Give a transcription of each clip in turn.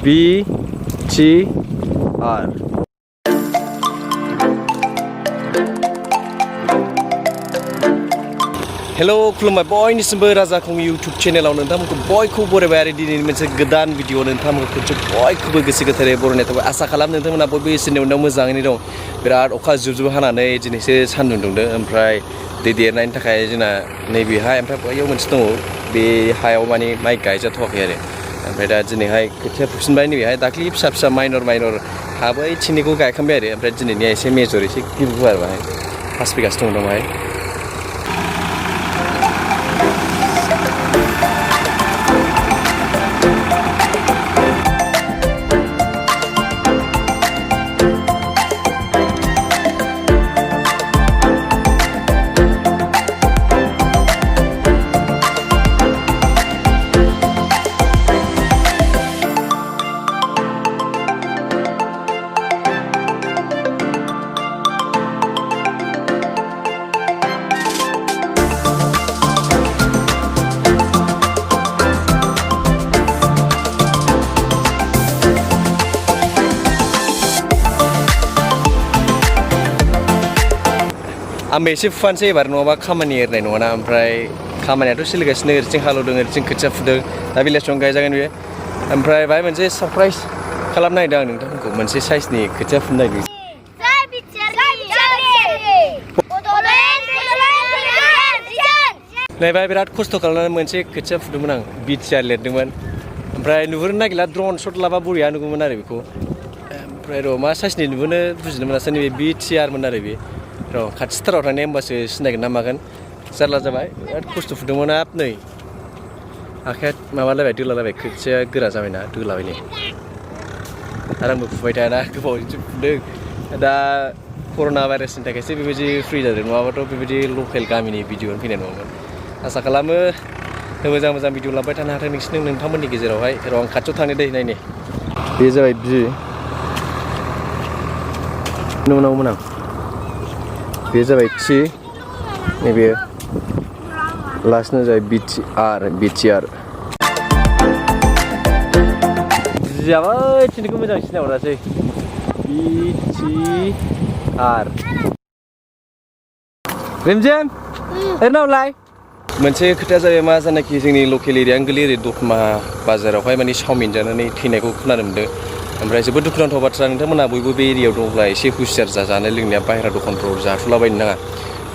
BTR Hello खुलुमबाय बयनिसिमबो राजा खुंगुर YouTube चेनेलाव नोंथांमोनखौ बयखौबो बरायबाय आरो दिनैनि मोनसे गोदान भिडिअ नोंथांमोनखौ बयखौबो गोसो गोथारै बरायनाय थाबाय आसा खालाम नोंथांमोना बयबो इसोरनि अननायाव मोजाङैनो दं बिराद अखा जुब हानानै दिनैसो सान्दुं दुंदों ओमफ्राय दै देरनायनि थाखाय जोंना नैबेहाय ओमफ्राय बैयाव मोनसे दङ बे हायाव माने माइ गायजाथ'वाखै आरो ओमफ्राय दा दिनैहाय खोथिया फुफिनबाय नैबेहाय दाख्लि फिसा फिसा माइनर हा बै थिनिखौ गायखांबाय आरो ओमफ्राय दिनैनिया एसे मेजर एसे गिदिर गुवार बाहाय पास बिगासो दं बाहाय आं एसे फुफानोसै एबार नङाबा खामानि एरनाय नङाना ओमफ्राय खामानियाथ' सोलिगासिनो ओरैथिं हालेवदों ओरैथिं खोथिया फुदों दा बेलासियाव गायजागोन बे ओमफ्राय बाहाय मोनसे सारप्राइज खालामनो नागिरदों आं नोंथांमोनखौ मोनसे साइजनि खोथिया फुनो नागिरदों नायबाय बिराद खस्थ' खालामनानै मोनसे खोथिया फुदोंमोन आं BTR लिरदोंमोन ओमफ्राय नुहुरनो नागिरला ड्रन शट लाबा बरिया नुगौमोन आरो बेखौ ओमफ्राय र' मा साइजनि नुबोनो बुजिनो मोनासै नैबे BTR मोन आरो बे र' खाथिथाराव थांनाय होमबासो सिनायगोन ना मागोन जारला जाबाय बिराद खस्थ' फुदोंमोन हाब नै आखाया माबालायबाय दोलालायबाय खोथिया गोरा जाबायना दोलाबाय नै आरो आंबो फुबाय थायाना गोबावजोंसो फुदों दा कर'ना भाइरासनि थाखायसो बेबायदि फ्रि जादों नङाबाथ' बेबायदि लकेल गामिनि भिडिअ'आनो फैनाय नङामोन आसा खालामो मोजां मोजां भिडिअ लाबाय थानो हाथों नोंथांमोननि गेजेरावहाय र' आं खाथियाव थांनो दै नायनि बे जाबाय मोनावमोन आं बे जाबाय T नैबे लास्टनो जाबाय BTR बुजियाबाय थिनिखौ मोजां सिनायहरासै BTR रिमजिम ओरैनावलाय मोनसे खोथाया जाबाय मा जानाखि जोंनि लकेल एरियानि गोलैयो ओरै दतमा बाजारावहाय माने चावमिन जानानै थैनायखौ खोनानो मोनदों ओमफ्राय जोबोद दुखुनांथाव बाथ्रा नोंथांमोना बयबो बे एरियायाव दंब्ला एसे हुसियार जानाय लोंनाया बाहेरा दखानफ्राव जाथ'लाबायनो नाङा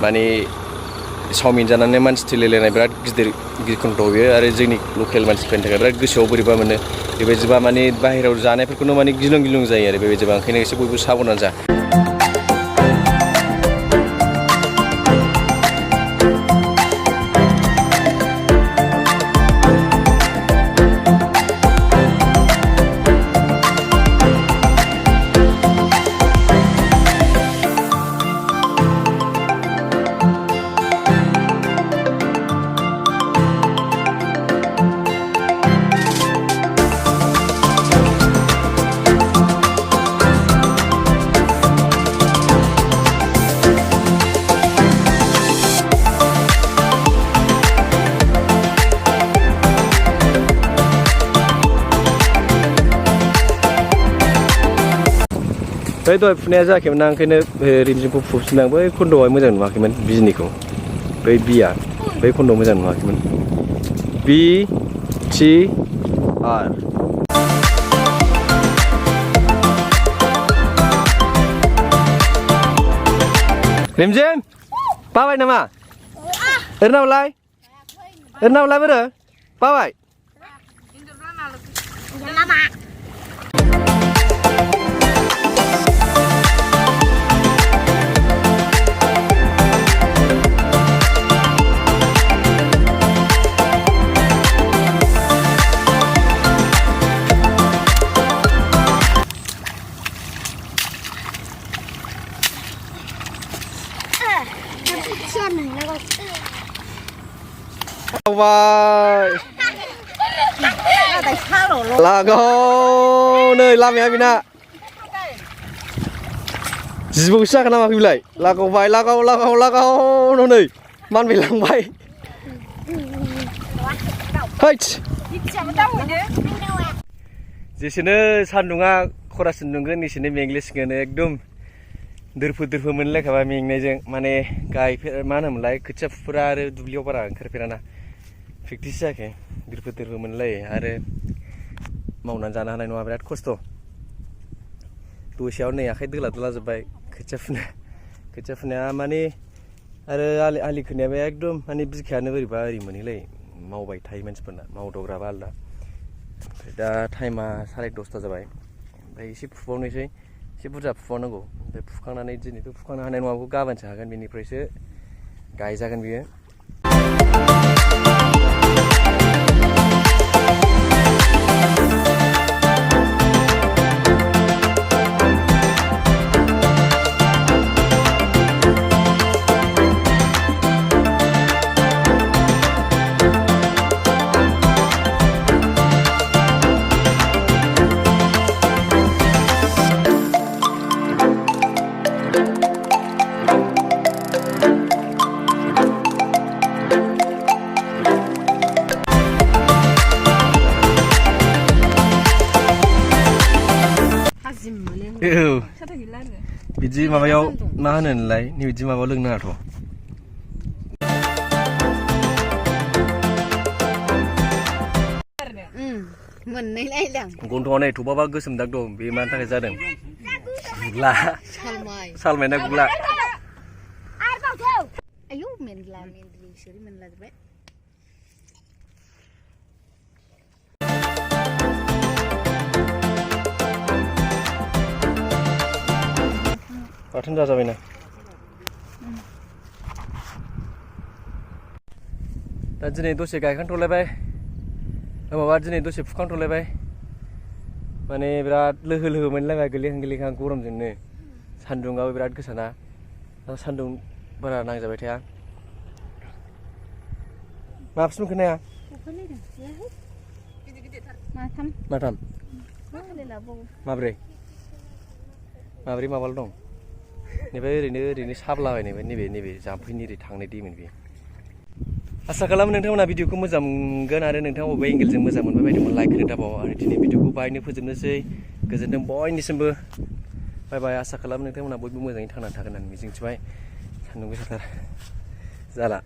माने चावमिन जानानै मानसि थैलायलायनाय बिराद गिदिर गिख्रंथाव बेयो आरो जोंनि लकेल मानसिफोरनि थाखाय बिराद गोसोआव बोरैबा मोनो बेबायदिबा माने बाहेरायाव जानायफोरखौनो माने गिलुं गिलुं जायो आरो बेबायदिबा ओंखायनो एसे बयबो साबधान जा बै दहाय फुनाया जायाखैमोन ओंखायनो रिमजिमखौ फुफिनदों बै खन्द'आव मोजां नुवाखैमोन बिजनिखौ बै बिया बै खन्द'आव मोजां नुवाखैमोन BTR रिमजिम बाबाय नामा ओरैनावलाय बोरो बाबाय लागाव नै लामाया बेना जिबौसो जागोन नामा फैलाय लागावबाय लागाव नै मानबायलांबाय हैद जेसेनो सान्दुङा खरासिन दुंगोन एसेनो मेंग्लिसिगोन एकदम दोरफो मोनलायखाबाय मेंनायजों माने मा होनोमोनलाय खोथिया फुफोरा आरो दुब्लियाव बारा ओंखारफेराना प्रेक्टिस जायाखै दोरफो मोनलायो आरो मावनानै जानो हानाय नङा बिराद खस्थ' दसेयाव नै आखाइ दोला जोब्बाय खोथिया फुनाया माने आरो आलि खोनायाबो एकदम माने बिखायानो बोरैबा ओरै मोनहैलायो मावबाय थायो मानसिफोरना मावदावग्राबा आलदा ओमफ्राय दा टाइमा 10:30 जाबाय ओमफ्राय एसे फुबावनोसै एसे बुरजा फुबावनांगौ ओमफ्राय फुखांनानै दिनैथ' फुखांनो हानाय नङा बेखौ गाबोनसो हागोन बेनिफ्रायसो गायजागोन बियो बिदि माबायाव मा होनो नोंलाय नै बिदि माबायाव लोंनो नाङाथ' गन्थंआव नै थबाबा गोसोम दाग दं बे मानि थाखाय जादों गुग्ला सालमाय ना गुग्ला बाथोन जाजाबायना दा दिनै दसे गायखांथ'लायबाय माबा दिनै दसे फुखांथ'लायबाय माने बिराद लोहो मोनलायबाय गोलैहां गरमजोंनो सान्दुङाबो बिराद गोसाना दा सान्दुं बारा नांजाबाय थाया माबेसिम मोनखो नाया माथाम माब्रै माबाल' दं नैबे ओरैनो साबलाबायनायमोन नैबे जाम्फैनि ओरै थांनाय दैमोन बेयो आसा खालामो नोंथांमोना भिडिअखौ मोजां मोनगोन आरो नोंथाङा बबे एंगेलजों मोजां मोनबाय बायदोंमोन लाइक होनो दाबाव आरो दिनै भिडिअखौ बाहायनो फोजोबनोसै गोजोनथों बयनिसिमबो बाय आसा खालामो नोंथांमोना बयबो मोजाङै थांनानै थागोन होननानै मिजिंथिबाय सान्दुं गोसाथार जाला